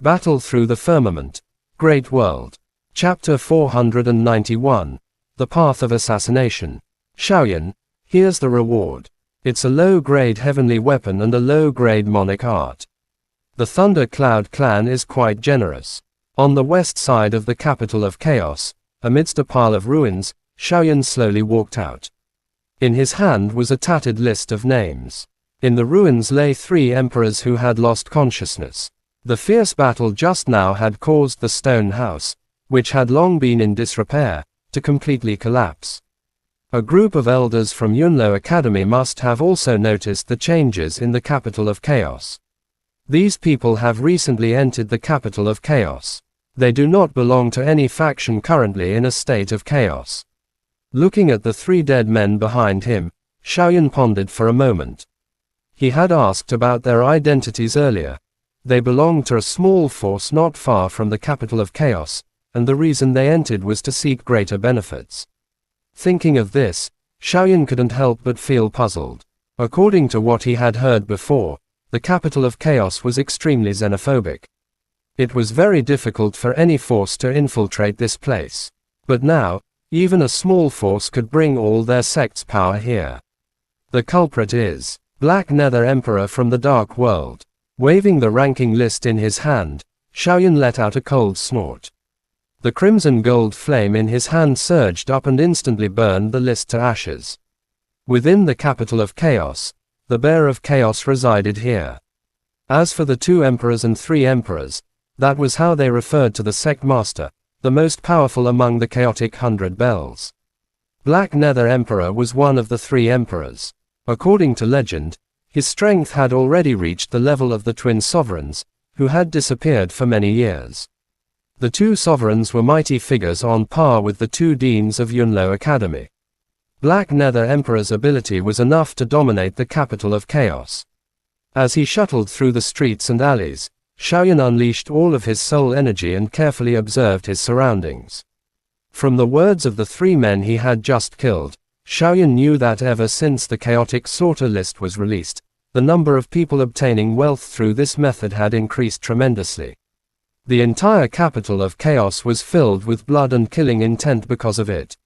Battle through the firmament. Great world. Chapter 491. The Path of Assassination. Shaoyan, here's the reward. It's a low-grade heavenly weapon and a low-grade monic art. The Thunder Cloud clan is quite generous. On the west side of the capital of chaos, amidst a pile of ruins, Shaoyan slowly walked out. In his hand was a tattered list of names. In the ruins lay 3 emperors who had lost consciousness. The fierce battle just now had caused the stone house, which had long been in disrepair, to completely collapse. A group of elders from Yunlo Academy must have also noticed the changes in the capital of chaos. These people have recently entered the capital of chaos. They do not belong to any faction currently in a state of chaos. Looking at the 3 dead men behind him, Shaoyan pondered for a moment. He had asked about their identities earlier. They belonged to a small force not far from the capital of chaos, and the reason they entered was to seek greater benefits. Thinking of this, Shaoyan couldn't help but feel puzzled. According to what he had heard before, the capital of chaos was extremely xenophobic. It was very difficult for any force to infiltrate this place. But now, even a small force could bring all their sect's power here. The culprit is Black Nether Emperor from the Dark World. Waving the ranking list in his hand, Shaoyan let out a cold snort. The crimson gold flame in his hand surged up and instantly burned the list to ashes. Within the capital of chaos, the Bear of Chaos resided here. As for the 2 emperors and 3 emperors, that was how they referred to the sect master, the most powerful among the chaotic 100 bells. Black Nether Emperor was one of the 3 emperors. According to legend, his strength had already reached the level of the twin sovereigns, who had disappeared for many years. The 2 sovereigns were mighty figures on par with the 2 deans of Yunlo Academy. Black Nether Emperor's ability was enough to dominate the capital of chaos. As he shuttled through the streets and alleys, Shaoyan unleashed all of his soul energy and carefully observed his surroundings. From the words of the 3 men he had just killed, Shaoyan knew that ever since the chaotic sorter list was released, the number of people obtaining wealth through this method had increased tremendously. The entire capital of chaos was filled with blood and killing intent because of it.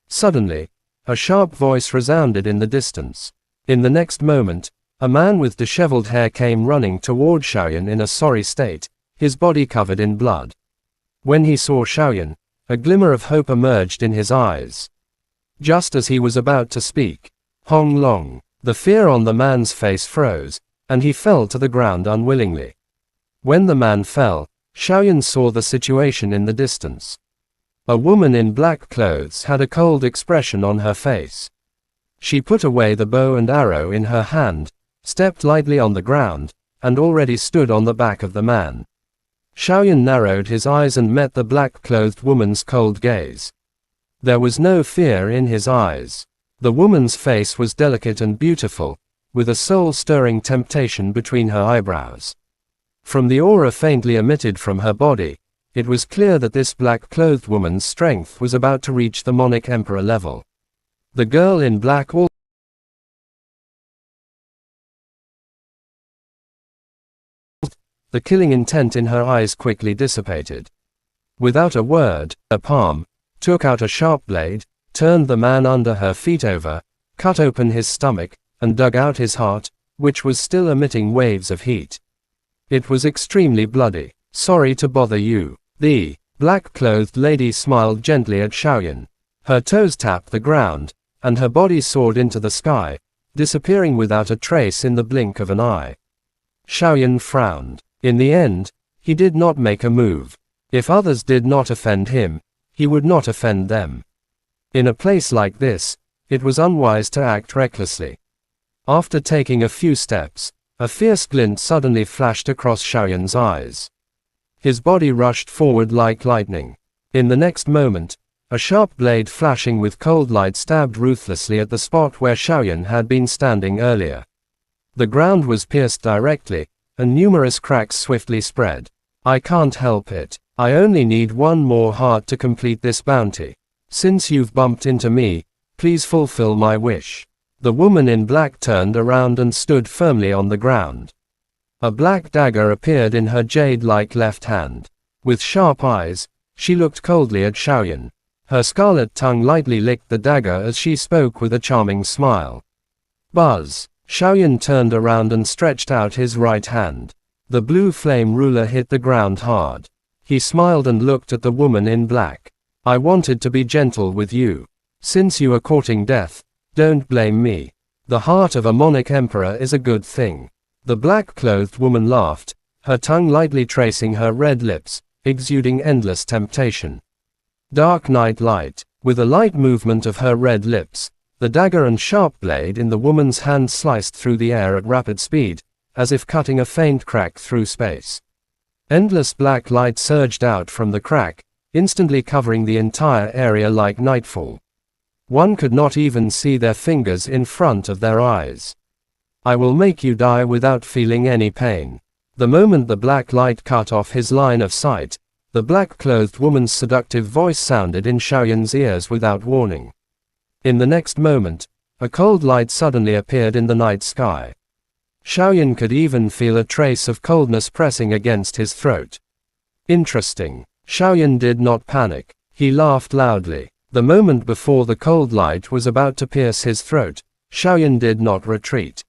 Suddenly, a sharp voice resounded in the distance. In the next moment, a man with disheveled hair came running toward Shaoyan in a sorry state, his body covered in blood. When he saw Shaoyan, a glimmer of hope emerged in his eyes. Just as he was about to speak, Hong Long, the fear on the man's face froze, and he fell to the ground unwillingly. When the man fell, Shaoyan saw the situation in the distance. A woman in black clothes had a cold expression on her face. She put away the bow and arrow in her hand, stepped lightly on the ground, and already stood on the back of the man. Shaoyan narrowed his eyes and met the black-clothed woman's cold gaze. There was no fear in his eyes. The woman's face was delicate and beautiful, with a soul-stirring temptation between her eyebrows. From the aura faintly emitted from her body, it was clear that this black-clothed woman's strength was about to reach the Monic Emperor level. The girl in black also the killing intent in her eyes quickly dissipated. Without a word, her palm took out a sharp blade, turned the man under her feet over, cut open his stomach, and dug out his heart, which was still emitting waves of heat. It was extremely bloody. Sorry to bother you. The black-clothed lady smiled gently at Shaoyan. Her toes tapped the ground, and her body soared into the sky, disappearing without a trace in the blink of an eye. Shaoyan frowned. In the end, he did not make a move. If others did not offend him, he would not offend them. In a place like this, it was unwise to act recklessly. After taking a few steps, a fierce glint suddenly flashed across Shaoyan's eyes. His body rushed forward like lightning. In the next moment, a sharp blade flashing with cold light stabbed ruthlessly at the spot where Shaoyan had been standing earlier. The ground was pierced directly, and numerous cracks swiftly spread. I can't help it. I only need 1 more heart to complete this bounty. Since you've bumped into me, please fulfill my wish. The woman in black turned around and stood firmly on the ground. A black dagger appeared in her jade-like left hand. With sharp eyes, she looked coldly at Xiaoyan. Her scarlet tongue lightly licked the dagger as she spoke with a charming smile. Buzz! Xiaoyan turned around and stretched out his right hand. The blue flame ruler hit the ground hard. He smiled and looked at the woman in black. I wanted to be gentle with you. Since you are courting death, don't blame me. The heart of a monarch emperor is a good thing. The black-clothed woman laughed, her tongue lightly tracing her red lips, exuding endless temptation. Dark night light. With a light movement of her red lips, the dagger and sharp blade in the woman's hand sliced through the air at rapid speed, as if cutting a faint crack through space. Endless black light surged out from the crack, instantly covering the entire area like nightfall. One could not even see their fingers in front of their eyes. I will make you die without feeling any pain. The moment the black light cut off his line of sight, the black-clothed woman's seductive voice sounded in Xiaoyan's ears without warning. In the next moment, a cold light suddenly appeared in the night sky. Xiaoyan could even feel a trace of coldness pressing against his throat. Interesting. Xiaoyan did not panic. He laughed loudly. The moment before the cold light was about to pierce his throat, Xiaoyan did not retreat.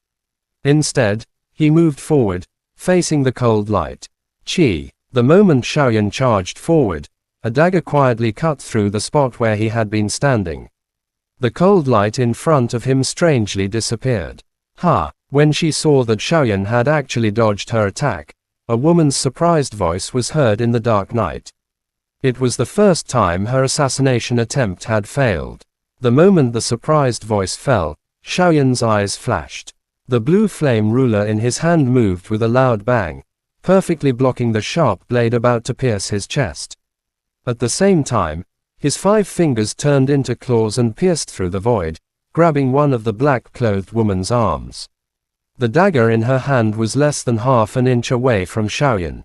Instead, he moved forward, facing the cold light. Qi. The moment Xiaoyan charged forward, a dagger quietly cut through the spot where he had been standing. The cold light in front of him strangely disappeared. Ha! When she saw that Xiaoyan had actually dodged her attack, a woman's surprised voice was heard in the dark night. It was the first time her assassination attempt had failed. The moment the surprised voice fell, Xiaoyan's eyes flashed. The blue flame ruler in his hand moved with a loud bang, perfectly blocking the sharp blade about to pierce his chest. At the same time, his 5 fingers turned into claws and pierced through the void, grabbing one of the black-clothed woman's arms. The dagger in her hand was less than half an inch away from Xiaoyan.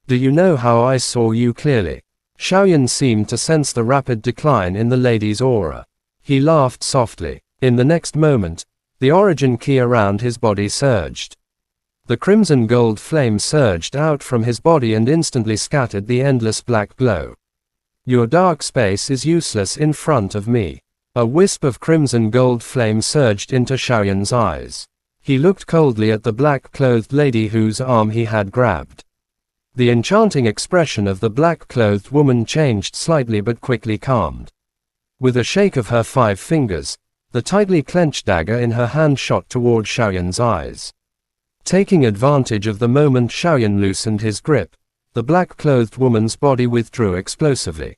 Do you know how I saw you clearly? Xiaoyan seemed to sense the rapid decline in the lady's aura. He laughed softly. In the next moment, the origin key around his body surged. The crimson gold flame surged out from his body and instantly scattered the endless black glow. Your dark space is useless in front of me. A wisp of crimson gold flame surged into Xiaoyan's eyes. He looked coldly at the black-clothed lady whose arm he had grabbed. The enchanting expression of the black-clothed woman changed slightly but quickly calmed. With a shake of her 5 fingers, the tightly clenched dagger in her hand shot toward Xiaoyan's eyes. Taking advantage of the moment Xiaoyan loosened his grip, the black-clothed woman's body withdrew explosively.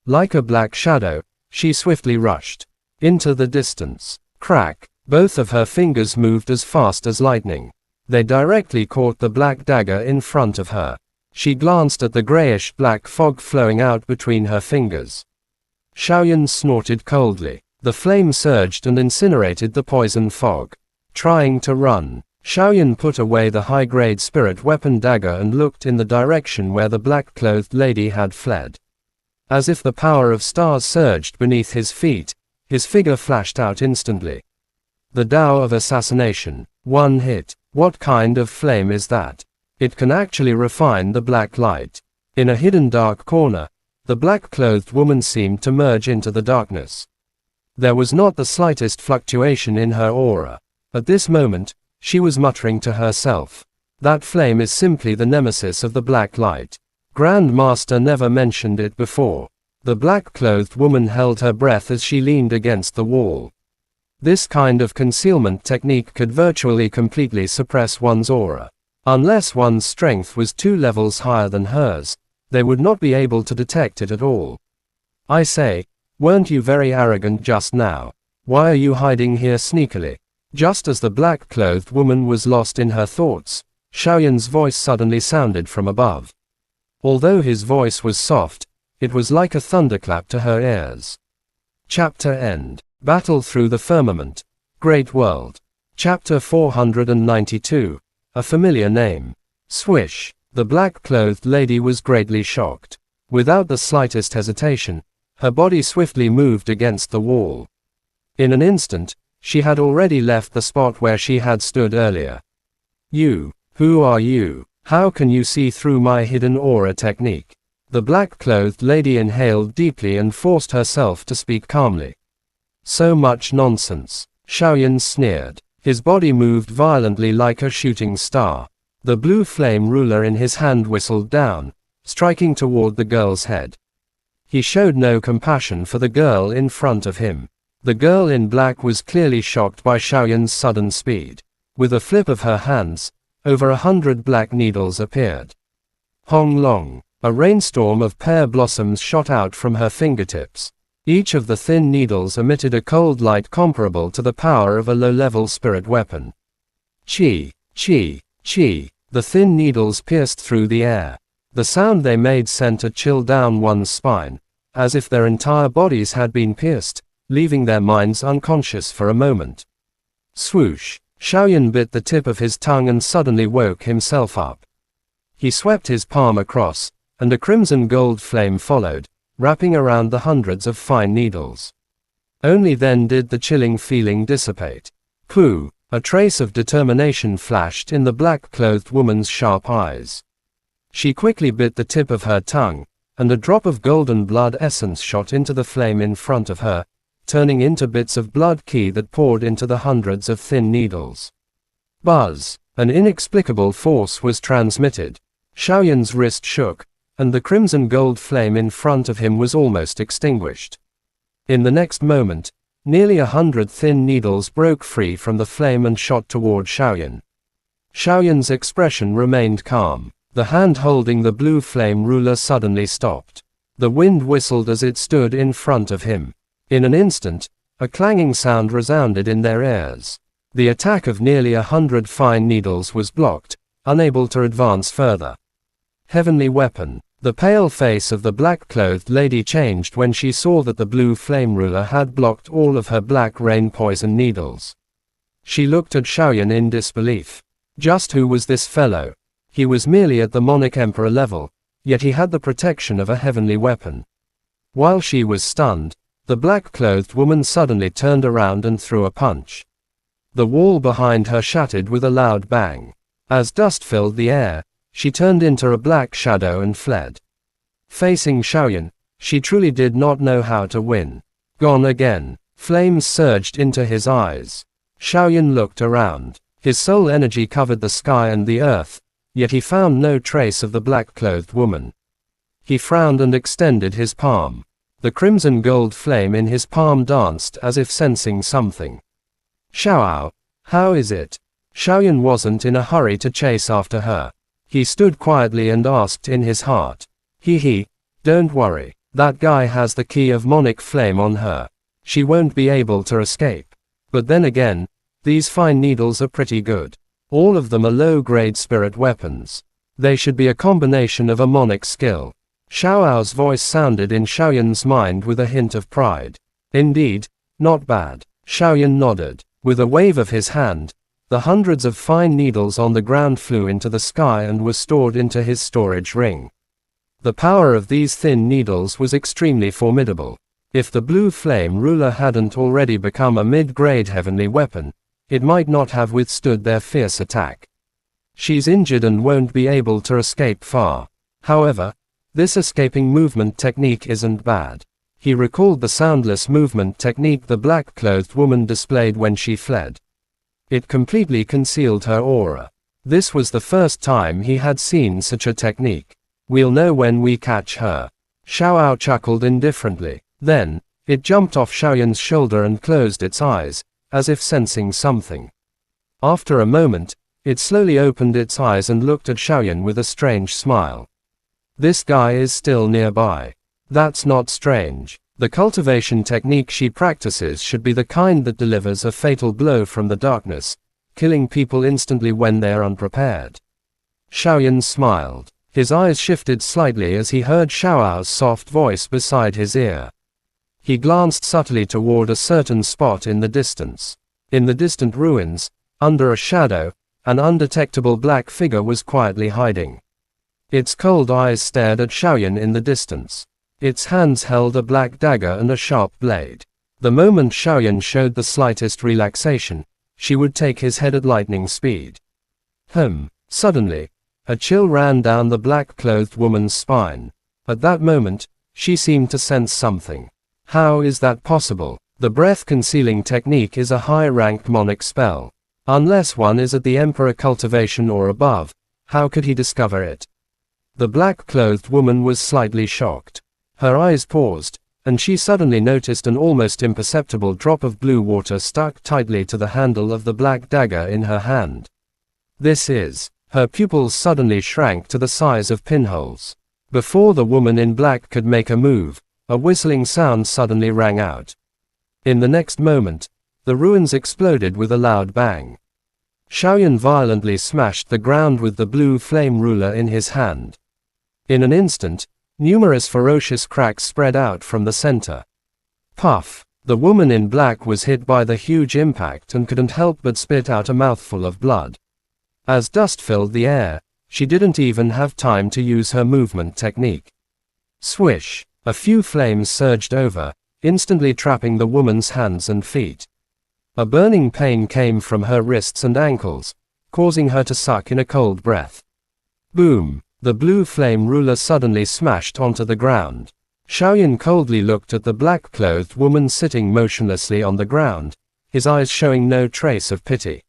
Like a black shadow, she swiftly rushed into the distance. Crack! Both of her fingers moved as fast as lightning. They directly caught the black dagger in front of her. She glanced at the grayish-black fog flowing out between her fingers. Xiaoyan snorted coldly. The flame surged and incinerated the poison fog. Trying to run, Xiaoyan put away the high-grade spirit weapon dagger and looked in the direction where the black-clothed lady had fled. As if the power of stars surged beneath his feet, his figure flashed out instantly. The Tao of assassination. One hit. What kind of flame is that? It can actually refine the black light. In a hidden dark corner, the black-clothed woman seemed to merge into the darkness. There was not the slightest fluctuation in her aura. At this moment, she was muttering to herself. That flame is simply the nemesis of the black light. Grand Master never mentioned it before. The black-clothed woman held her breath as she leaned against the wall. This kind of concealment technique could virtually completely suppress one's aura. Unless one's strength was 2 levels higher than hers, they would not be able to detect it at all. I say, weren't you very arrogant just now? Why are you hiding here sneakily? Just as the black-clothed woman was lost in her thoughts, Xiaoyan's voice suddenly sounded from above. Although his voice was soft, it was like a thunderclap to her ears. Chapter End. Battle Through the Firmament. Great World. Chapter 492. A familiar name. Swish. The black-clothed lady was greatly shocked. Without the slightest hesitation, her body swiftly moved against the wall. In an instant, she had already left the spot where she had stood earlier. You. Who are you? How can you see through my hidden aura technique? The black-clothed lady inhaled deeply and forced herself to speak calmly. So much nonsense. Xiaoyan sneered. His body moved violently like a shooting star. The blue flame ruler in his hand whistled down, striking toward the girl's head. He showed no compassion for the girl in front of him. The girl in black was clearly shocked by Xiaoyan's sudden speed. With a flip of her hands, over 100 black needles appeared. Hong long. A rainstorm of pear blossoms shot out from her fingertips. Each of the thin needles emitted a cold light comparable to the power of a low-level spirit weapon. Chi, chi, chi. The thin needles pierced through the air. The sound they made sent a chill down one's spine, as if their entire bodies had been pierced, leaving their minds unconscious for a moment. Swoosh! Xiaoyan bit the tip of his tongue and suddenly woke himself up. He swept his palm across, and a crimson gold flame followed, wrapping around the hundreds of fine needles. Only then did the chilling feeling dissipate. Pooh! A trace of determination flashed in the black-clothed woman's sharp eyes. She quickly bit the tip of her tongue, and a drop of golden blood essence shot into the flame in front of her, turning into bits of blood qi that poured into the hundreds of thin needles. Buzz! An inexplicable force was transmitted. Xiaoyan's wrist shook, and the crimson gold flame in front of him was almost extinguished. In the next moment, nearly 100 thin needles broke free from the flame and shot toward Xiaoyan. Xiaoyan's expression remained calm. The hand holding the blue flame ruler suddenly stopped. The wind whistled as it stood in front of him. In an instant, a clanging sound resounded in their ears. The attack of nearly 100 fine needles was blocked, unable to advance further. Heavenly weapon. The pale face of the black-clothed lady changed when she saw that the blue flame ruler had blocked all of her black rain poison needles. She looked at Xiaoyan in disbelief. Just who was this fellow? He was merely at the Monarch Emperor level, yet he had the protection of a heavenly weapon. While she was stunned, the black-clothed woman suddenly turned around and threw a punch. The wall behind her shattered with a loud bang. As dust filled the air, she turned into a black shadow and fled. Facing Xiaoyan, she truly did not know how to win. Gone again. Flames surged into his eyes. Xiaoyan looked around. His soul energy covered the sky and the earth, yet he found no trace of the black-clothed woman. He frowned and extended his palm. The crimson gold flame in his palm danced as if sensing something. Xiao, how is it? Xiaoyan wasn't in a hurry to chase after her. He stood quietly and asked in his heart. Don't worry, that guy has the key of Monarch Flame on her. She won't be able to escape. But then again, these fine needles are pretty good. All of them are low-grade spirit weapons. They should be a combination of a Monarch skill. Xiao's voice sounded in Xiaoyan's mind with a hint of pride. Indeed, not bad. Xiaoyan nodded. With a wave of his hand, the hundreds of fine needles on the ground flew into the sky and were stored into his storage ring. The power of these thin needles was extremely formidable. If the blue flame ruler hadn't already become a mid-grade heavenly weapon, it might not have withstood their fierce attack. She's injured and won't be able to escape far. However, this escaping movement technique isn't bad. He recalled the soundless movement technique the black-clothed woman displayed when she fled. It completely concealed her aura. This was the first time he had seen such a technique. We'll know when we catch her. Xiao chuckled indifferently. Then, it jumped off Xiaoyan's shoulder and closed its eyes, as if sensing something. After a moment, it slowly opened its eyes and looked at Xiaoyan with a strange smile. This guy is still nearby. That's not strange. The cultivation technique she practices should be the kind that delivers a fatal blow from the darkness, killing people instantly when they are unprepared. Xiaoyan smiled. His eyes shifted slightly as he heard Xiao's soft voice beside his ear. He glanced subtly toward a certain spot in the distance. In the distant ruins, under a shadow, an undetectable black figure was quietly hiding. Its cold eyes stared at Xiaoyan in the distance. Its hands held a black dagger and a sharp blade. The moment Xiaoyan showed the slightest relaxation, she would take his head at lightning speed. Suddenly, a chill ran down the black-clothed woman's spine. At that moment, she seemed to sense something. How is that possible? The breath-concealing technique is a high-ranked monarch spell. Unless one is at the Emperor cultivation or above, how could he discover it? The black-clothed woman was slightly shocked. Her eyes paused, and she suddenly noticed an almost imperceptible drop of blue water stuck tightly to the handle of the black dagger in her hand. This is. Her pupils suddenly shrank to the size of pinholes. Before the woman in black could make a move, a whistling sound suddenly rang out. In the next moment, the ruins exploded with a loud bang. Xiaoyan violently smashed the ground with the blue flame ruler in his hand. In an instant, numerous ferocious cracks spread out from the center. Puff! The woman in black was hit by the huge impact and couldn't help but spit out a mouthful of blood. As dust filled the air, she didn't even have time to use her movement technique. Swish! A few flames surged over, instantly trapping the woman's hands and feet. A burning pain came from her wrists and ankles, causing her to suck in a cold breath. Boom! The blue flame ruler suddenly smashed onto the ground. Xiaoyan coldly looked at the black-clothed woman sitting motionlessly on the ground, his eyes showing no trace of pity.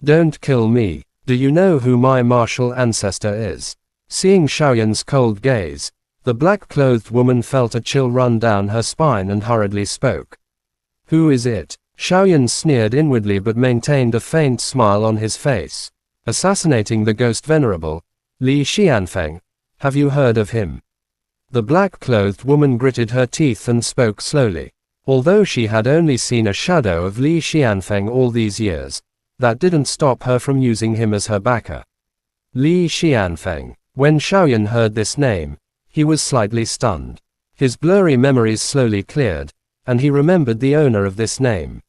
Don't kill me. Do you know who my martial ancestor is? Seeing Xiaoyan's cold gaze, the black-clothed woman felt a chill run down her spine and hurriedly spoke. Who is it? Xiaoyan sneered inwardly but maintained a faint smile on his face. Assassinating the ghost venerable, Li Xianfeng. Have you heard of him? The black-clothed woman gritted her teeth and spoke slowly. Although she had only seen a shadow of Li Xianfeng all these years, that didn't stop her from using him as her backer. Li Xianfeng. When Xiaoyan heard this name, he was slightly stunned. His blurry memories slowly cleared, and he remembered the owner of this name.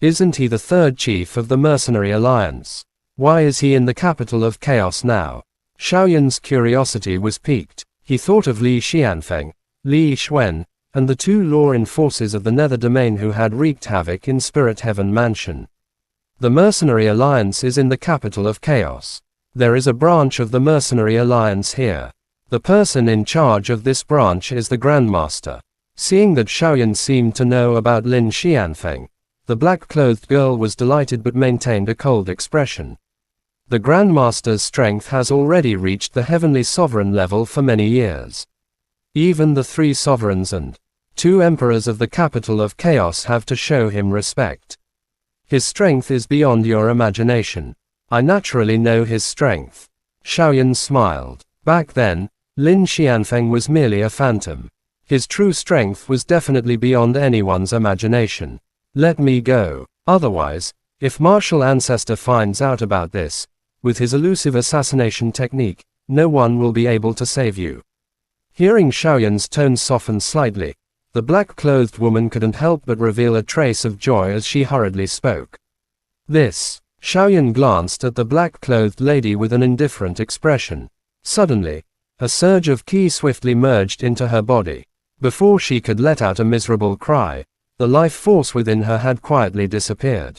Isn't he the third chief of the Mercenary Alliance? Why is he in the capital of Chaos now? Xiaoyan's curiosity was piqued. He thought of Li Xianfeng, Li Xuan, and the two law enforcers of the Nether Domain who had wreaked havoc in Spirit Heaven Mansion. The Mercenary Alliance is in the capital of Chaos. There is a branch of the Mercenary Alliance here. The person in charge of this branch is the Grandmaster. Seeing that Xiaoyan seemed to know about Lin Xianfeng, the black-clothed girl was delighted but maintained a cold expression. The Grandmaster's strength has already reached the Heavenly Sovereign level for many years. Even the 3 sovereigns and 2 emperors of the capital of Chaos have to show him respect. His strength is beyond your imagination. I naturally know his strength. Xiaoyan smiled. Back then, Lin Xianfeng was merely a phantom. His true strength was definitely beyond anyone's imagination. Let me go. Otherwise, if Martial Ancestor finds out about this, with his elusive assassination technique, no one will be able to save you. Hearing Xiaoyan's tone soften slightly, the black-clothed woman couldn't help but reveal a trace of joy as she hurriedly spoke. This. Xiaoyan glanced at the black-clothed lady with an indifferent expression. Suddenly, a surge of qi swiftly merged into her body. Before she could let out a miserable cry, the life force within her had quietly disappeared.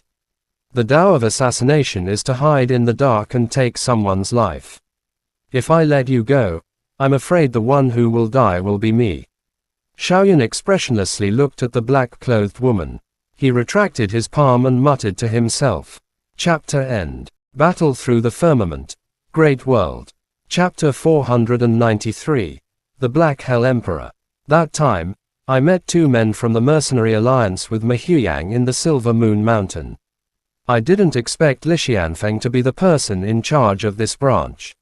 The Tao of assassination is to hide in the dark and take someone's life. If I let you go, I'm afraid the one who will die will be me. Xiaoyan expressionlessly looked at the black-clothed woman. He retracted his palm and muttered to himself. Chapter End. Battle Through the Firmament. Great World. Chapter 493. The Black Hell Emperor. That time, I met 2 men from the Mercenary Alliance with Mahuyang in the Silver Moon Mountain. I didn't expect Li Xianfeng to be the person in charge of this branch.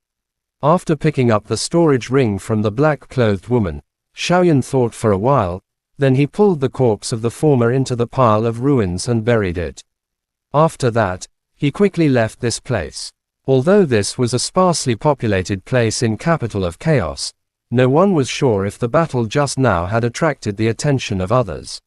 After picking up the storage ring from the black-clothed woman, Xiaoyan thought for a while, then he pulled the corpse of the former into the pile of ruins and buried it. After that, he quickly left this place. Although this was a sparsely populated place in capital of Chaos, no one was sure if the battle just now had attracted the attention of others.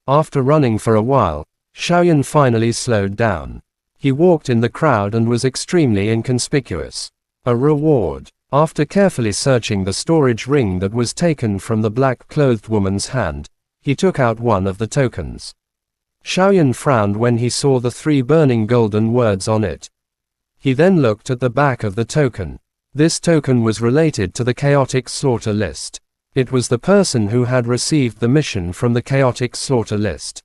After running for a while, Xiaoyan finally slowed down. He walked in the crowd and was extremely inconspicuous. A reward. After carefully searching the storage ring that was taken from the black-clothed woman's hand, he took out one of the tokens. Xiaoyan frowned when he saw the 3 burning golden words on it. He then looked at the back of the token. This token was related to the chaotic slaughter list. It was the person who had received the mission from the chaotic slaughter list.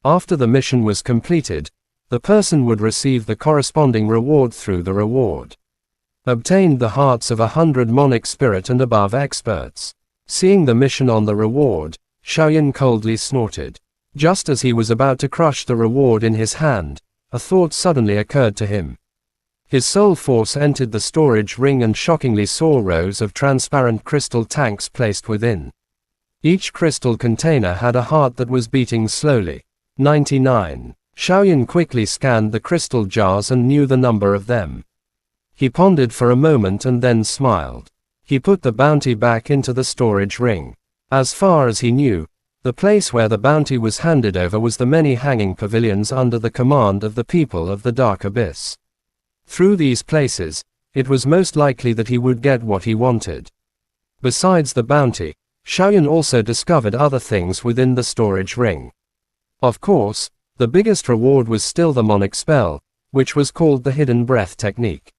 After the mission was completed, the person would receive the corresponding reward through the reward. Obtained the hearts of 100 Monic Spirit and above experts. Seeing the mission on the reward, Xiaoyan coldly snorted. Just as he was about to crush the reward in his hand, a thought suddenly occurred to him. His soul force entered the storage ring and shockingly saw rows of transparent crystal tanks placed within. Each crystal container had a heart that was beating slowly. 99. Xiaoyan quickly scanned the crystal jars and knew the number of them. He pondered for a moment and then smiled. He put the bounty back into the storage ring. As far as he knew, the place where the bounty was handed over was the many hanging pavilions under the command of the people of the Dark Abyss. Through these places, it was most likely that he would get what he wanted. Besides the bounty, Xiaoyan also discovered other things within the storage ring. Of course, the biggest reward was still the Monic spell, which was called the Hidden Breath Technique.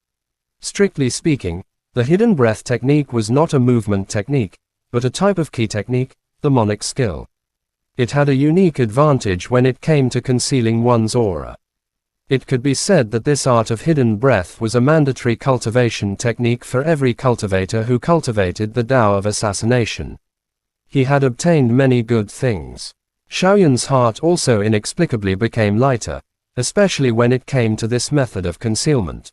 Strictly speaking, the Hidden Breath Technique was not a movement technique, but a type of key technique, the Monic skill. It had a unique advantage when it came to concealing one's aura. It could be said that this art of hidden breath was a mandatory cultivation technique for every cultivator who cultivated the Tao of assassination. He had obtained many good things. Xiaoyan's heart also inexplicably became lighter, especially when it came to this method of concealment.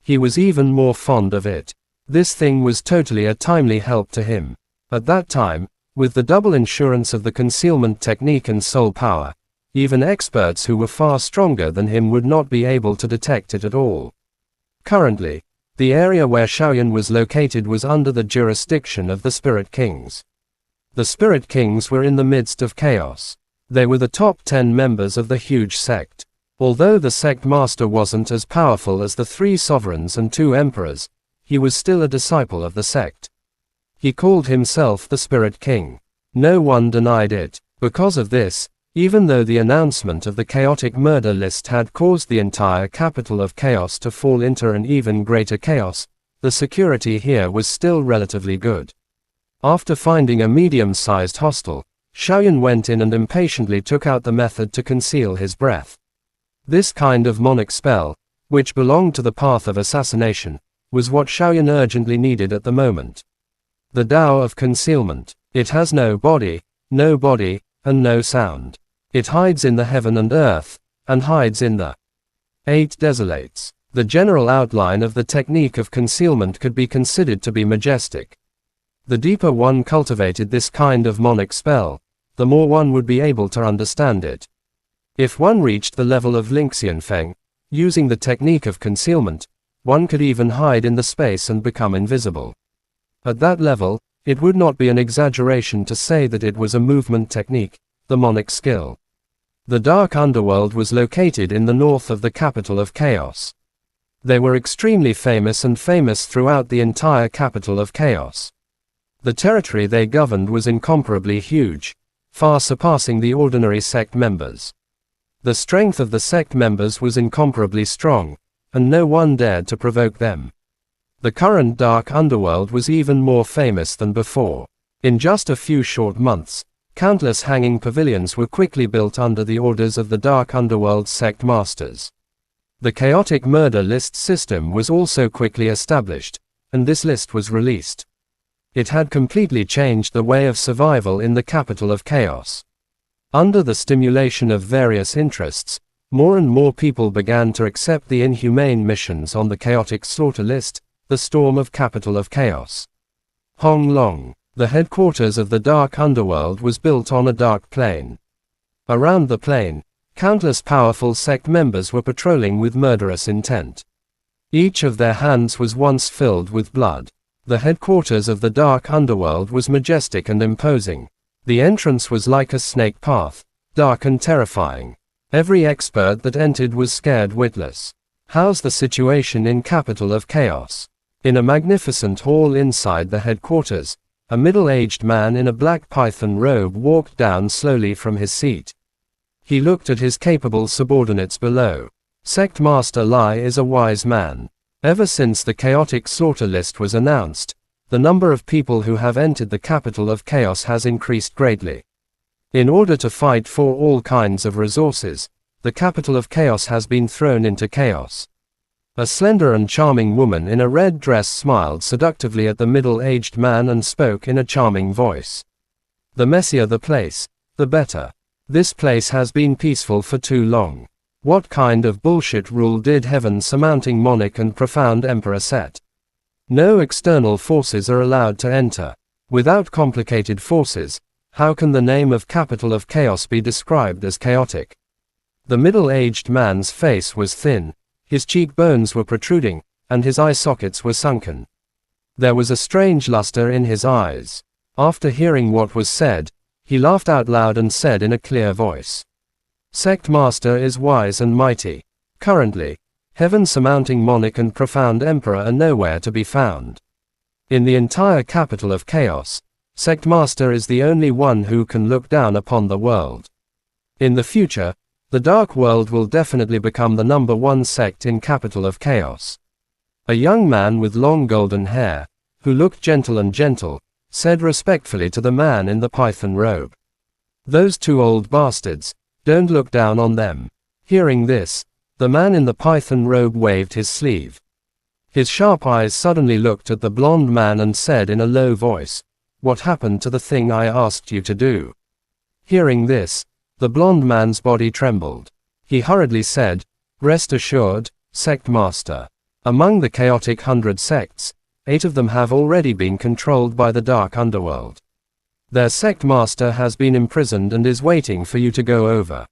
He was even more fond of it. This thing was totally a timely help to him. At that time, with the double insurance of the concealment technique and soul power, even experts who were far stronger than him would not be able to detect it at all. Currently, the area where Xiaoyan was located was under the jurisdiction of the Spirit Kings. The Spirit Kings were in the midst of chaos. They were the top 10 members of the huge sect. Although the sect master wasn't as powerful as the 3 sovereigns and 2 emperors, he was still a disciple of the sect. He called himself the Spirit King. No one denied it. Because of this, even though the announcement of the chaotic murder list had caused the entire capital of chaos to fall into an even greater chaos, the security here was still relatively good. After finding a medium-sized hostel, Xiaoyan went in and impatiently took out the method to conceal his breath. This kind of Monic spell, which belonged to the path of assassination, was what Xiaoyan urgently needed at the moment. The Tao of concealment. It has no body, and no sound. It hides in the heaven and earth, and hides in the 8 desolates. The general outline of the technique of concealment could be considered to be majestic. The deeper one cultivated this kind of Monic spell, the more one would be able to understand it. If one reached the level of Lingxian Feng, using the technique of concealment, one could even hide in the space and become invisible. At that level, it would not be an exaggeration to say that it was a movement technique, the Monic skill. The Dark Underworld was located in the north of the capital of Chaos. They were extremely famous and famous throughout the entire capital of Chaos. The territory they governed was incomparably huge, far surpassing the ordinary sect members. The strength of the sect members was incomparably strong, and no one dared to provoke them. The current Dark Underworld was even more famous than before. In just a few short months, countless hanging pavilions were quickly built under the orders of the Dark Underworld sect masters. The chaotic murder list system was also quickly established, and this list was released. It had completely changed the way of survival in the capital of Chaos. Under the stimulation of various interests, more and more people began to accept the inhumane missions on the chaotic slaughter list, the storm of capital of Chaos. Hong Long. The headquarters of the Dark Underworld was built on a dark plain. Around the plain, countless powerful sect members were patrolling with murderous intent. Each of their hands was once filled with blood. The headquarters of the Dark Underworld was majestic and imposing. The entrance was like a snake path, dark and terrifying. Every expert that entered was scared witless. How's the situation in capital of Chaos? In a magnificent hall inside the headquarters, a middle-aged man in a black python robe walked down slowly from his seat. He looked at his capable subordinates below. Sect Master Lai is a wise man. Ever since the chaotic slaughter list was announced, the number of people who have entered the capital of chaos has increased greatly. In order to fight for all kinds of resources, the capital of chaos has been thrown into chaos. A slender and charming woman in a red dress smiled seductively at the middle-aged man and spoke in a charming voice. The messier the place, the better. This place has been peaceful for too long. What kind of bullshit rule did heaven surmounting monarch and profound emperor set? No external forces are allowed to enter. Without complicated forces, how can the name of capital of chaos be described as chaotic? The middle-aged man's face was thin, his cheekbones were protruding, and his eye sockets were sunken. There was a strange luster in his eyes. After hearing what was said, he laughed out loud and said in a clear voice, "Sect Master is wise and mighty. Currently, heaven surmounting monarch and profound emperor are nowhere to be found. In the entire capital of chaos, Sect Master is the only one who can look down upon the world. In the future, the Dark World will definitely become the #1 sect in capital of chaos." A young man with long golden hair, who looked gentle and gentle, said respectfully to the man in the python robe, "Those two old bastards, don't look down on them." Hearing this, the man in the python robe waved his sleeve. His sharp eyes suddenly looked at the blonde man and said in a low voice, "What happened to the thing I asked you to do?" Hearing this, the blonde man's body trembled. He hurriedly said, "Rest assured, Sect Master. Among the chaotic 100 sects, 8 of them have already been controlled by the dark underworld. Their sect master has been imprisoned and is waiting for you to go over.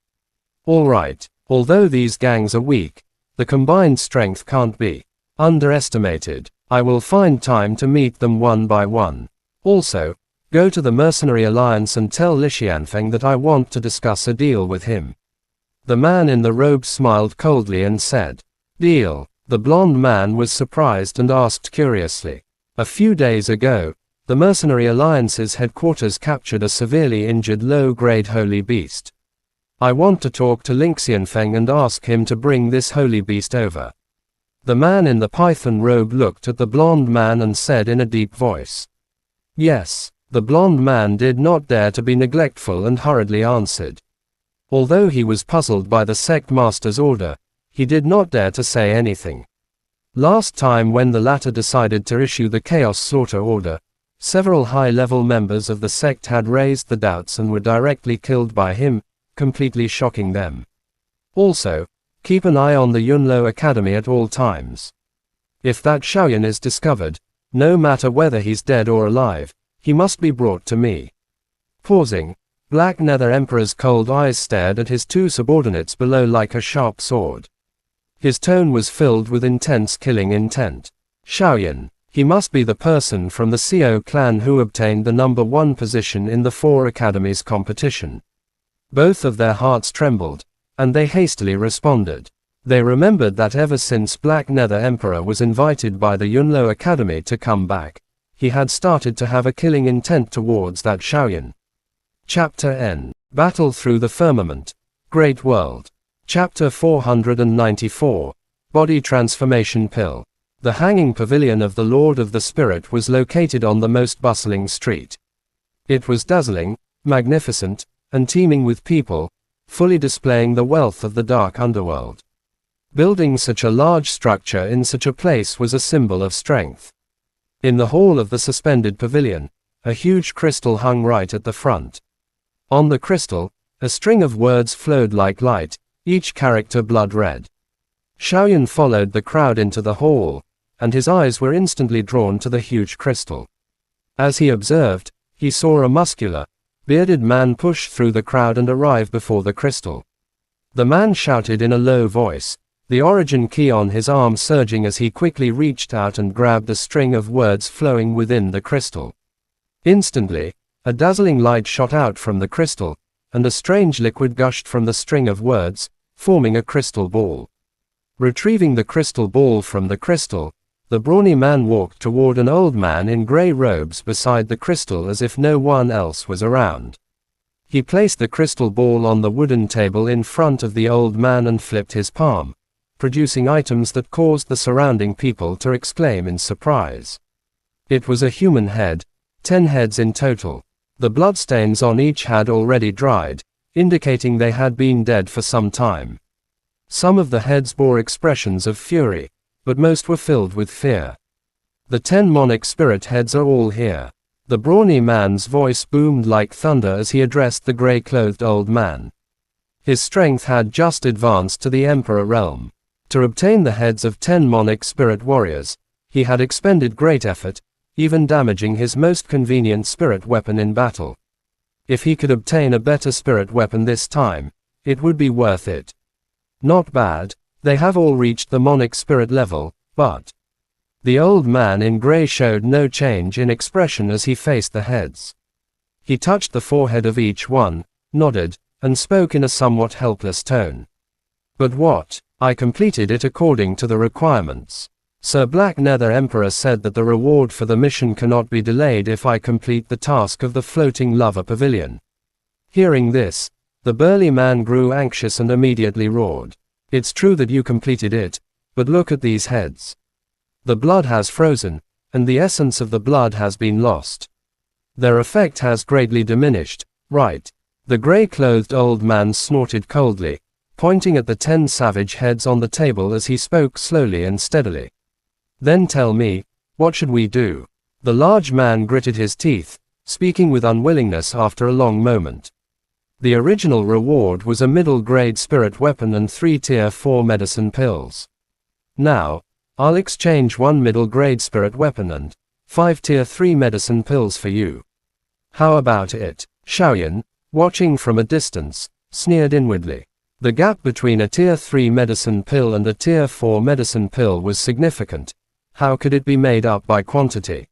All right, although these gangs are weak, the combined strength can't be underestimated. I will find time to meet them one by one. Also, go to the Mercenary Alliance and tell Li Xianfeng that I want to discuss a deal with him." The man in the robe smiled coldly and said, "Deal?" The blonde man was surprised and asked curiously. A few days ago, the Mercenary Alliance's headquarters captured a severely injured low-grade holy beast. I want to talk to Li Xianfeng and ask him to bring this holy beast over. The man in the python robe looked at the blonde man and said in a deep voice, "Yes." The blonde man did not dare to be neglectful and hurriedly answered. Although he was puzzled by the sect master's order, he did not dare to say anything. Last time when the latter decided to issue the Chaos Slaughter Order, several high-level members of the sect had raised the doubts and were directly killed by him, completely shocking them. Also, keep an eye on the Yunlo Academy at all times. If that Shaoyan is discovered, no matter whether he's dead or alive, he must be brought to me. Pausing, Black Nether Emperor's cold eyes stared at his two subordinates below like a sharp sword. His tone was filled with intense killing intent. Shaoyan, he must be the person from the Xiao clan who obtained the #1 position in the 4 academies competition. Both of their hearts trembled, and they hastily responded. They remembered that ever since Black Nether Emperor was invited by the Yunlo Academy to come back, he had started to have a killing intent towards that Shaoyan. Chapter N. Battle Through the Firmament. Great World. Chapter 494. Body Transformation Pill. The hanging pavilion of the Lord of the Spirit was located on the most bustling street. It was dazzling, magnificent, and teeming with people, fully displaying the wealth of the dark underworld. Building such a large structure in such a place was a symbol of strength. In the hall of the suspended pavilion, a huge crystal hung right at the front. On the crystal, a string of words flowed like light, each character blood red. Shaoyan followed the crowd into the hall, and his eyes were instantly drawn to the huge crystal. As he observed, he saw a muscular, bearded man push through the crowd and arrive before the crystal. The man shouted in a low voice, the origin key on his arm surging as he quickly reached out and grabbed a string of words flowing within the crystal. Instantly, a dazzling light shot out from the crystal, and a strange liquid gushed from the string of words, forming a crystal ball. Retrieving the crystal ball from the crystal, the brawny man walked toward an old man in gray robes beside the crystal as if no one else was around. He placed the crystal ball on the wooden table in front of the old man and flipped his palm, producing items that caused the surrounding people to exclaim in surprise. It was a human head, 10 heads in total. The bloodstains on each had already dried, indicating they had been dead for some time. Some of the heads bore expressions of fury, but most were filled with fear. The 10 monarch spirit heads are all here. The brawny man's voice boomed like thunder as he addressed the gray-clothed old man. His strength had just advanced to the Emperor realm. To obtain the heads of 10 monarch spirit warriors, he had expended great effort, even damaging his most convenient spirit weapon in battle. If he could obtain a better spirit weapon this time, it would be worth it. Not bad, they have all reached the monarch spirit level, but... The old man in gray showed no change in expression as he faced the heads. He touched the forehead of each one, nodded, and spoke in a somewhat helpless tone. But what? I completed it according to the requirements. Sir Black Nether Emperor said that the reward for the mission cannot be delayed if I complete the task of the floating lava pavilion. Hearing this, the burly man grew anxious and immediately roared. It's true that you completed it, but look at these heads. The blood has frozen, and the essence of the blood has been lost. Their effect has greatly diminished, right? The gray-clothed old man snorted coldly, pointing at the 10 savage heads on the table as he spoke slowly and steadily. Then tell me, what should we do? The large man gritted his teeth, speaking with unwillingness after a long moment. The original reward was a middle-grade spirit weapon and 3 tier 4 medicine pills. Now, I'll exchange 1 middle-grade spirit weapon and 5 tier 3 medicine pills for you. How about it? Xiaoyan, watching from a distance, sneered inwardly. The gap between a tier 3 medicine pill and a tier 4 medicine pill was significant. How could it be made up by quantity?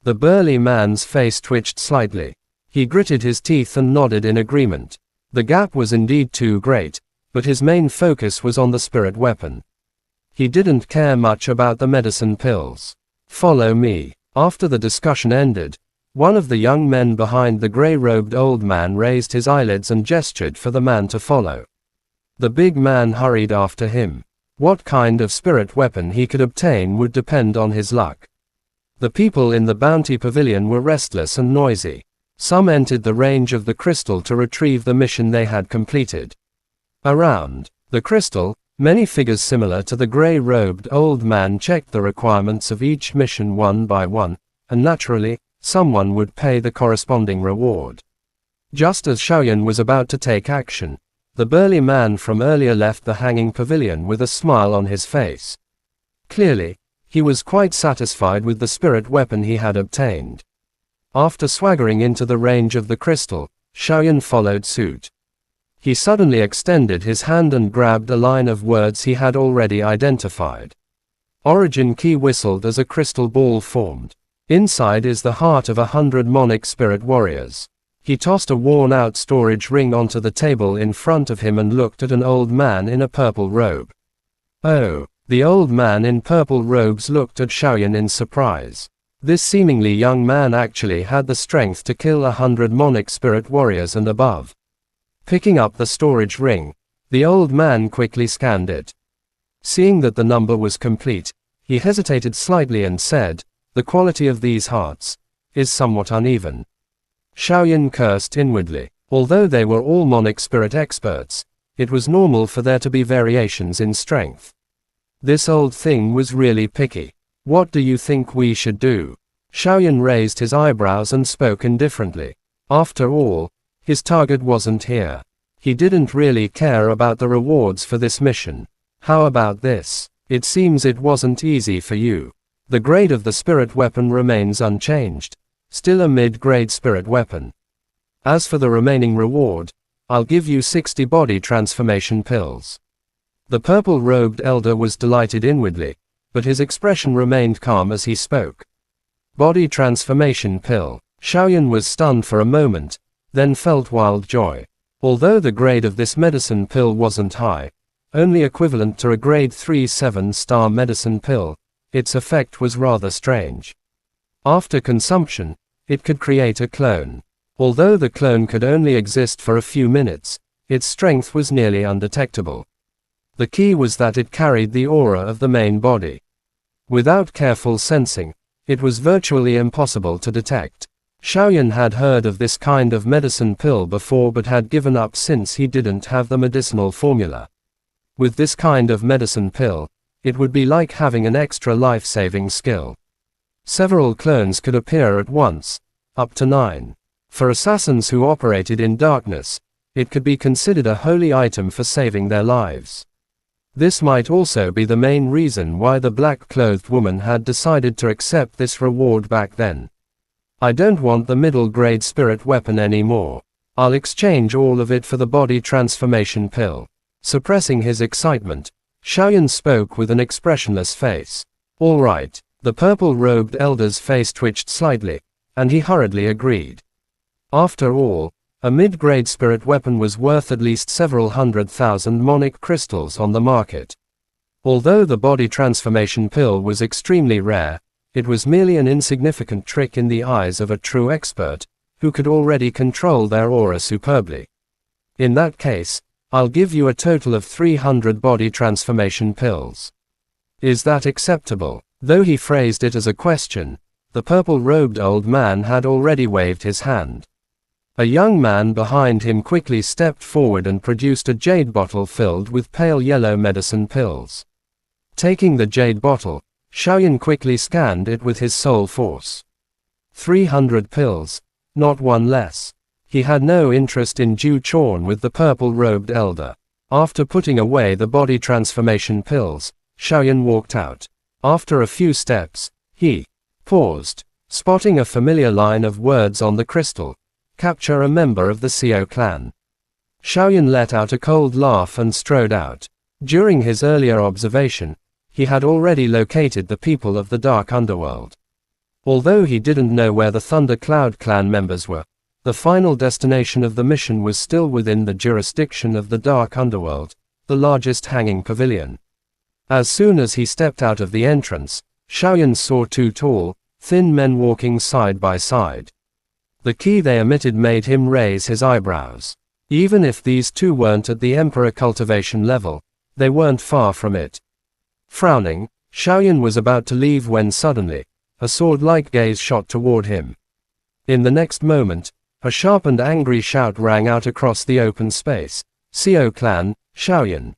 The burly man's face twitched slightly. He gritted his teeth and nodded in agreement. The gap was indeed too great, but his main focus was on the spirit weapon. He didn't care much about the medicine pills. Follow me. After the discussion ended, one of the young men behind the gray-robed old man raised his eyelids and gestured for the man to follow. The big man hurried after him. What kind of spirit weapon he could obtain would depend on his luck. The people in the bounty pavilion were restless and noisy. Some entered the range of the crystal to retrieve the mission they had completed. Around the crystal, many figures similar to the gray-robed old man checked the requirements of each mission one by one, and naturally, someone would pay the corresponding reward. Just as Xiaoyan was about to take action, the burly man from earlier left the hanging pavilion with a smile on his face. Clearly, he was quite satisfied with the spirit weapon he had obtained. After swaggering into the range of the crystal, Xiaoyan followed suit. He suddenly extended his hand and grabbed a line of words he had already identified. Origin key whistled as a crystal ball formed. Inside is the heart of 100 monarch spirit warriors. He tossed a worn-out storage ring onto the table in front of him and looked at an old man in a purple robe. Oh, the old man in purple robes looked at Xiaoyan in surprise. This seemingly young man actually had the strength to kill 100 monarch spirit warriors and above. Picking up the storage ring, the old man quickly scanned it. Seeing that the number was complete, he hesitated slightly and said, "The quality of these hearts is somewhat uneven." Xiaoyan cursed inwardly. Although they were all monarch spirit experts, it was normal for there to be variations in strength. This old thing was really picky. What do you think we should do? Xiaoyan raised his eyebrows and spoke indifferently. After all, his target wasn't here. He didn't really care about the rewards for this mission. How about this? It seems it wasn't easy for you. The grade of the spirit weapon remains unchanged. Still a mid-grade spirit weapon. As for the remaining reward, I'll give you 60 body transformation pills. The purple-robed elder was delighted inwardly, but his expression remained calm as he spoke. Body transformation pill. Xiaoyan was stunned for a moment, then felt wild joy. Although the grade of this medicine pill wasn't high, only equivalent to a grade 3 7-star medicine pill, its effect was rather strange. After consumption, it could create a clone. Although the clone could only exist for a few minutes, its strength was nearly undetectable. The key was that it carried the aura of the main body. Without careful sensing, it was virtually impossible to detect. Xiaoyan had heard of this kind of medicine pill before but had given up since he didn't have the medicinal formula. With this kind of medicine pill, it would be like having an extra life-saving skill. Several clones could appear at once, up to 9. For assassins who operated in darkness, it could be considered a holy item for saving their lives. This might also be the main reason why the black-clothed woman had decided to accept this reward back then. I don't want the middle-grade spirit weapon anymore. I'll exchange all of it for the body transformation pill. Suppressing his excitement, Xiaoyan spoke with an expressionless face. All right. The purple-robed elder's face twitched slightly, and he hurriedly agreed. After all, a mid-grade spirit weapon was worth at least several 100,000 monic crystals on the market. Although the body transformation pill was extremely rare, it was merely an insignificant trick in the eyes of a true expert, who could already control their aura superbly. In that case, I'll give you a total of 300 body transformation pills. Is that acceptable? Though he phrased it as a question, the purple-robed old man had already waved his hand. A young man behind him quickly stepped forward and produced a jade bottle filled with pale yellow medicine pills. Taking the jade bottle, Xiaoyan quickly scanned it with his soul force. 300 pills, not one less. He had no interest in Ju Chorn with the purple-robed elder. After putting away the body transformation pills, Xiaoyan walked out. After a few steps, he paused, spotting a familiar line of words on the crystal. Capture a member of the Xiao clan. Xiaoyan let out a cold laugh and strode out. During his earlier observation, he had already located the people of the Dark Underworld. Although he didn't know where the Thunder Cloud clan members were, the final destination of the mission was still within the jurisdiction of the Dark Underworld, the largest hanging pavilion. As soon as he stepped out of the entrance, Xiaoyan saw two tall, thin men walking side by side. The key they emitted made him raise his eyebrows. Even if these two weren't at the Emperor cultivation level, they weren't far from it. Frowning, Xiaoyan was about to leave when suddenly, a sword-like gaze shot toward him. In the next moment, a sharp and angry shout rang out across the open space. Xiao clan, Xiaoyan.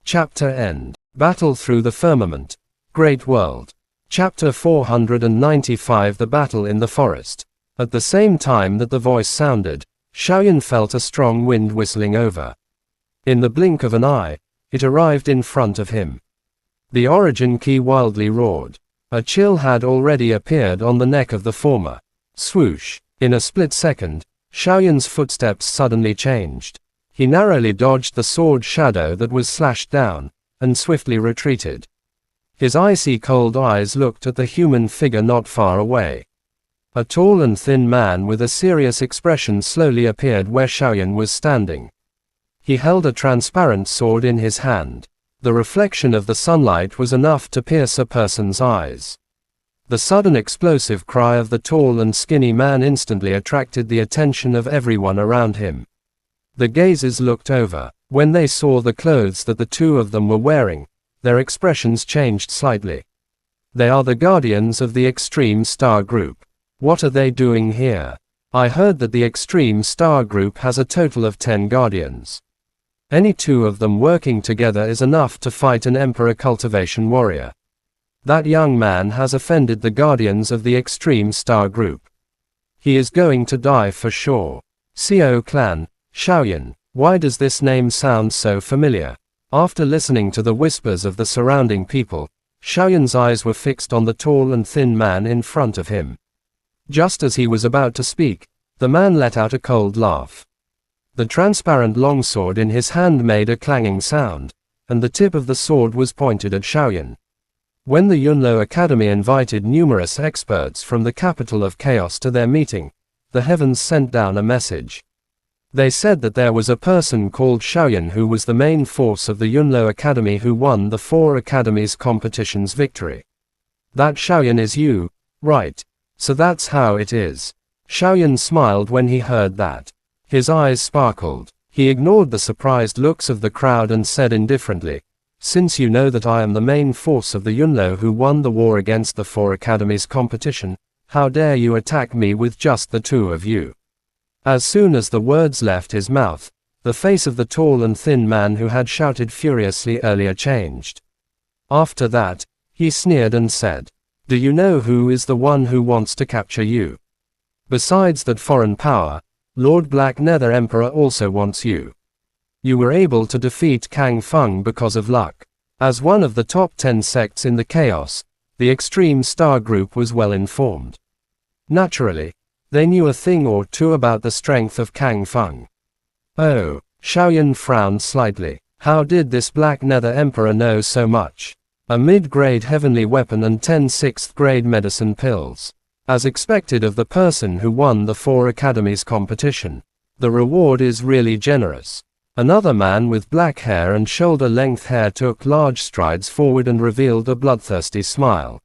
Chapter End. Battle through the firmament. Great World. Chapter 495 The Battle in the Forest. At the same time that the voice sounded, Xiaoyan felt a strong wind whistling over. In the blink of an eye, it arrived in front of him. The origin key wildly roared. A chill had already appeared on the neck of the former. Swoosh. In a split second, Xiaoyan's footsteps suddenly changed. He narrowly dodged the sword shadow that was slashed down, and swiftly retreated. His icy cold eyes looked at the human figure not far away. A tall and thin man with a serious expression slowly appeared where Xiaoyan was standing. He held a transparent sword in his hand. The reflection of the sunlight was enough to pierce a person's eyes. The sudden explosive cry of the tall and skinny man instantly attracted the attention of everyone around him. The gazes looked over. When they saw the clothes that the two of them were wearing, their expressions changed slightly. They are the guardians of the Extreme Star Group. What are they doing here? I heard that the Extreme Star Group has a total of 10 guardians. Any two of them working together is enough to fight an Emperor cultivation warrior. That young man has offended the guardians of the Extreme Star Group. He is going to die for sure. Xiao clan, Xiaoyan. Why does this name sound so familiar? After listening to the whispers of the surrounding people, Xiaoyan's eyes were fixed on the tall and thin man in front of him. Just as he was about to speak, the man let out a cold laugh. The transparent longsword in his hand made a clanging sound, and the tip of the sword was pointed at Xiaoyan. When the Yunlo Academy invited numerous experts from the capital of chaos to their meeting, the heavens sent down a message. They said that there was a person called Xiaoyan who was the main force of the Yunlo Academy who won the 4 academies competition's victory. That Xiaoyan is you, right? So that's how it is. Xiaoyan smiled when he heard that. His eyes sparkled. He ignored the surprised looks of the crowd and said indifferently, "Since you know that I am the main force of the Yunlo who won the war against the 4 academies competition, how dare you attack me with just the 2 of you?" As soon as the words left his mouth, the face of the tall and thin man who had shouted furiously earlier changed. After that, he sneered and said, "Do you know who is the one who wants to capture you? Besides that foreign power, Lord Black Nether Emperor also wants you. You were able to defeat Kang Feng because of luck. As one of the top 10 sects in the chaos, the Extreme Star Group was well informed. Naturally, they knew a thing or two about the strength of Kang Feng." "Oh," Xiaoyan frowned slightly. How did this Black Nether Emperor know so much? A mid-grade heavenly weapon and 10 6th-grade medicine pills. As expected of the person who won the 4 academies competition. The reward is really generous. Another man with black hair and shoulder-length hair took large strides forward and revealed a bloodthirsty smile.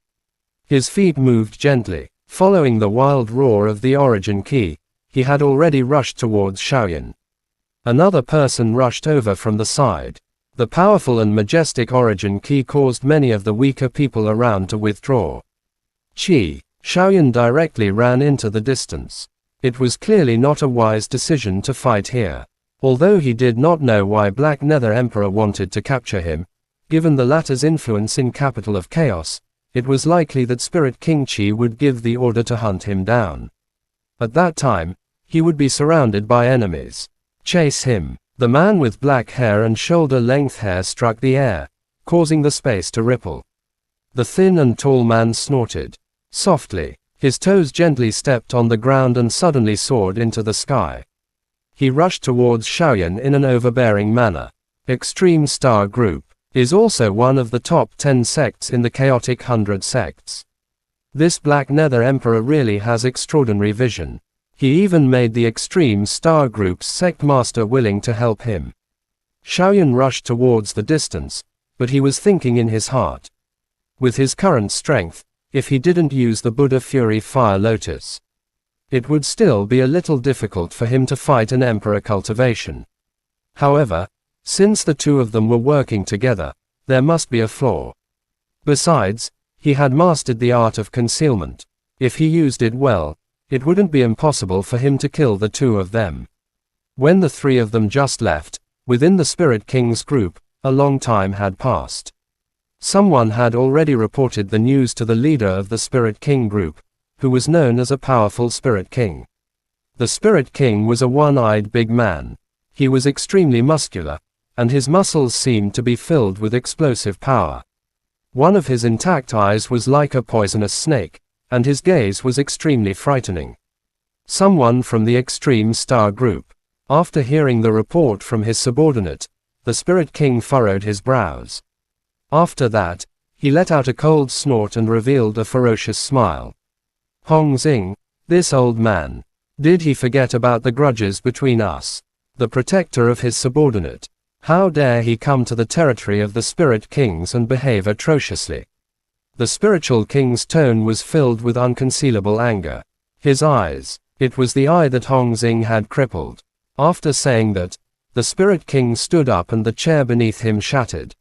His feet moved gently. Following the wild roar of the origin key, he had already rushed towards Xiaoyan. Another person rushed over from the side. The powerful and majestic origin key caused many of the weaker people around to withdraw. Xiaoyan directly ran into the distance. It was clearly not a wise decision to fight here. Although he did not know why Black Nether Emperor wanted to capture him, given the latter's influence in Capital of Chaos, it was likely that Spirit King Qi would give the order to hunt him down. At that time, he would be surrounded by enemies. Chase him. The man with black hair and shoulder-length hair struck the air, causing the space to ripple. The thin and tall man snorted. Softly, his toes gently stepped on the ground and suddenly soared into the sky. He rushed towards Xiaoyan in an overbearing manner. Extreme Star Group is also one of the top 10 sects in the chaotic 100 sects. This Black Nether Emperor really has extraordinary vision. He even made the Extreme Star Group's sect master willing to help him. Xiaoyan rushed towards the distance, but he was thinking in his heart. With his current strength, if he didn't use the Buddha Fury Fire Lotus, it would still be a little difficult for him to fight an Emperor cultivation. However, since the 2 of them were working together, there must be a flaw. Besides, he had mastered the art of concealment. If he used it well, it wouldn't be impossible for him to kill the 2 of them. When the 3 of them just left, within the Spirit King's group, a long time had passed. Someone had already reported the news to the leader of the Spirit King group, who was known as a powerful Spirit King. The Spirit King was a one-eyed big man. He was extremely muscular, and his muscles seemed to be filled with explosive power. One of his intact eyes was like a poisonous snake, and his gaze was extremely frightening. Someone from the Extreme Star Group. After hearing the report from his subordinate, the Spirit King furrowed his brows. After that, he let out a cold snort and revealed a ferocious smile. Hong Xing, this old man. Did he forget about the grudges between us? The protector of his subordinate. How dare he come to the territory of the Spirit Kings and behave atrociously? The spiritual king's tone was filled with unconcealable anger. His eyes. It was the eye that Hong Xing had crippled. After saying that, the Spirit King stood up and the chair beneath him shattered.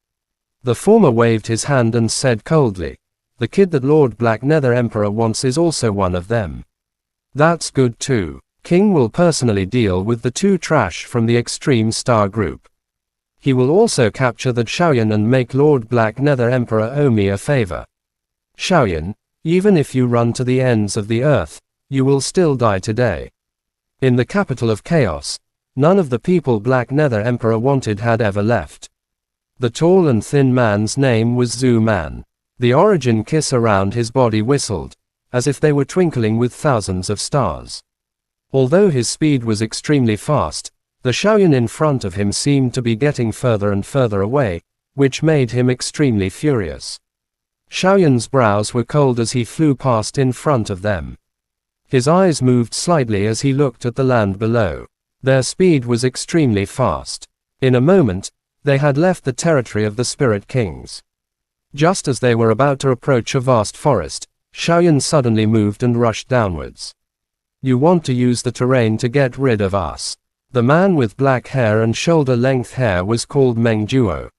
The former waved his hand and said coldly, "The kid that Lord Black Nether Emperor wants is also one of them." That's good too. King will personally deal with the 2 trash from the Extreme Star Group. He will also capture that Xiaoyan and make Lord Black Nether Emperor owe me a favor. Xiaoyan, even if you run to the ends of the earth, you will still die today. In the capital of chaos, none of the people Black Nether Emperor wanted had ever left. The tall and thin man's name was Zhu Man. The origin kiss around his body whistled, as if they were twinkling with thousands of stars. Although his speed was extremely fast, the Xiaoyan in front of him seemed to be getting further and further away, which made him extremely furious. Xiaoyan's brows were cold as he flew past in front of them. His eyes moved slightly as he looked at the land below. Their speed was extremely fast. In a moment, they had left the territory of the Spirit Kings. Just as they were about to approach a vast forest, Xiaoyan suddenly moved and rushed downwards. You want to use the terrain to get rid of us? The man with black hair and shoulder-length hair was called Meng Duo.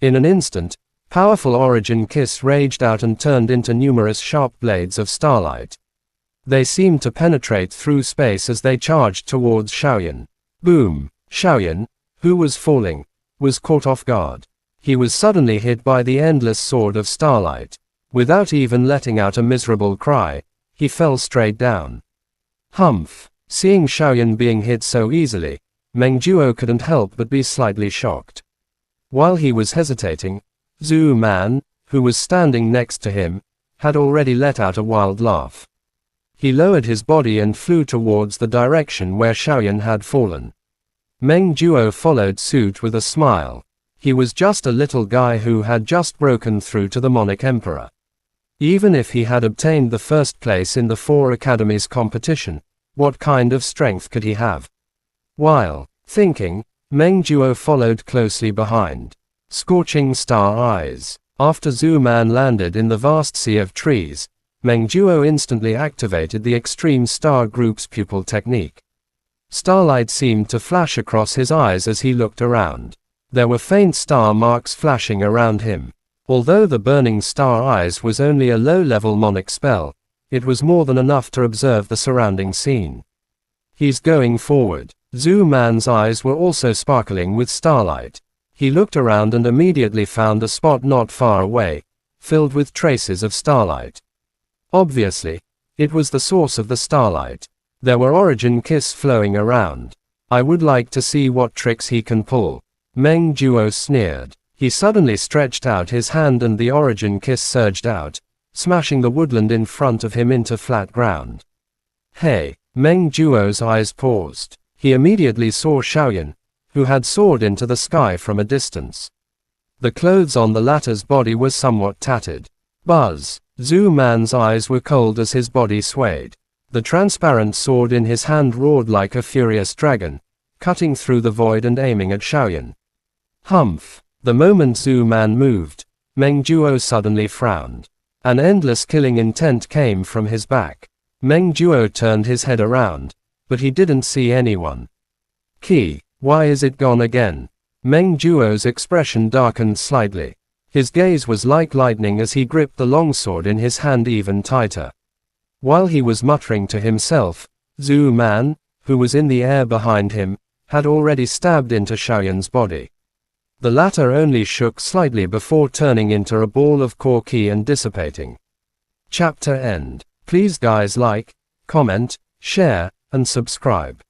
In an instant, powerful origin kiss raged out and turned into numerous sharp blades of starlight. They seemed to penetrate through space as they charged towards Xiaoyan. Boom! Xiaoyan, who was falling, was caught off guard. He was suddenly hit by the endless sword of starlight. Without even letting out a miserable cry, he fell straight down. Humph! Seeing Xiaoyan being hit so easily, Meng Duo couldn't help but be slightly shocked. While he was hesitating, Zhu Man, who was standing next to him, had already let out a wild laugh. He lowered his body and flew towards the direction where Xiaoyan had fallen. Meng Duo followed suit with a smile. He was just a little guy who had just broken through to the Monarch Emperor. Even if he had obtained the first place in the 4 academies competition, what kind of strength could he have? While thinking, Meng Duo followed closely behind. Scorching star eyes. After Zhu Man landed in the vast sea of trees, Meng Duo instantly activated the Extreme Star Group's pupil technique. Starlight seemed to flash across his eyes as he looked around. There were faint star marks flashing around him. Although the Burning Star Eyes was only a low-level Monarch spell, it was more than enough to observe the surrounding scene. He's going forward. Zhu Man's eyes were also sparkling with starlight. He looked around and immediately found a spot not far away, filled with traces of starlight. Obviously, it was the source of the starlight. There were origin kiss flowing around. I would like to see what tricks he can pull. Meng Duo sneered. He suddenly stretched out his hand and the origin kiss surged out, smashing the woodland in front of him into flat ground. Hey! Meng Duo's eyes paused. He immediately saw Xiaoyan, who had soared into the sky from a distance. The clothes on the latter's body were somewhat tattered. Buzz! Zhu Man's eyes were cold as his body swayed. The transparent sword in his hand roared like a furious dragon, cutting through the void and aiming at Xiaoyan. Humph! The moment Zhu Man moved, Meng Duo suddenly frowned. An endless killing intent came from his back. Meng Duo turned his head around, but he didn't see anyone. Key, why is it gone again? Meng Duo's expression darkened slightly. His gaze was like lightning as he gripped the longsword in his hand even tighter. While he was muttering to himself, Zhu Man, who was in the air behind him, had already stabbed into Xiaoyan's body. The latter only shook slightly before turning into a ball of core ki and dissipating. Chapter end. Please guys like, comment, share, and subscribe.